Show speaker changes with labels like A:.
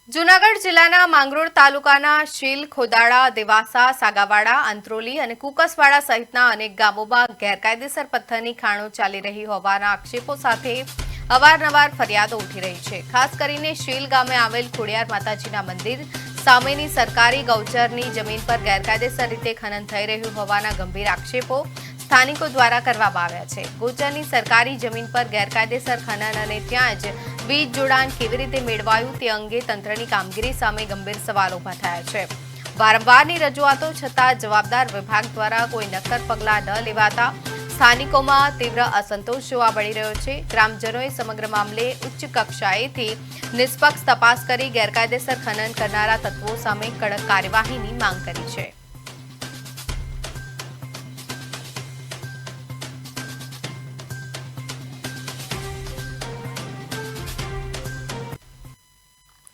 A: જૂનાગઢ જિલ્લાના માંગરોળ તાલુકાના શીલ, ખોદાળા, દેવાસા, સાગાવાડા, અંત્રોલી અને કુકસવાડા સહિતના અનેક ગામોમાં ગેરકાયદેસર પથ્થરની ખાણો ચાલી રહી હોવાના આક્ષેપો સાથે અવારનવાર ફરિયાદો ઉઠી રહી છે। ખાસ કરીને શીલ ગામે આવેલ ખોડિયાર માતાજીના મંદિર સામેની સરકારી ગૌચરની જમીન પર ગેરકાયદેસર રીતે ખનન થઈ રહ્યું હોવાના ગંભીર આક્ષેપો સ્થાનિકો દ્વારા કરવામાં આવ્યા છે। ગૌચરની સરકારી જમીન પર ગેરકાયદેસર ખનન અને ત્યાં જ વીજ જોડાણ કેવી રીતે મેળવાયું તે અંગે તંત્રની કામગીરી સામે ગંભીર સવાલો ઉભા થયા છે। વારંવારની રજૂઆતો છતાં જવાબદાર વિભાગ દ્વારા કોઈ નક્કર પગલાં ન લેવાતા સ્થાનિકોમાં તીવ્ર અસંતોષ જોવા મળી રહ્યો છે। ગ્રામજનોએ સમગ્ર મામલે ઉચ્ચ કક્ષાએથી નિષ્પક્ષ તપાસ કરી ગેરકાયદેસર ખનન કરનારા તત્વો સામે કડક કાર્યવાહીની માંગ કરી છે।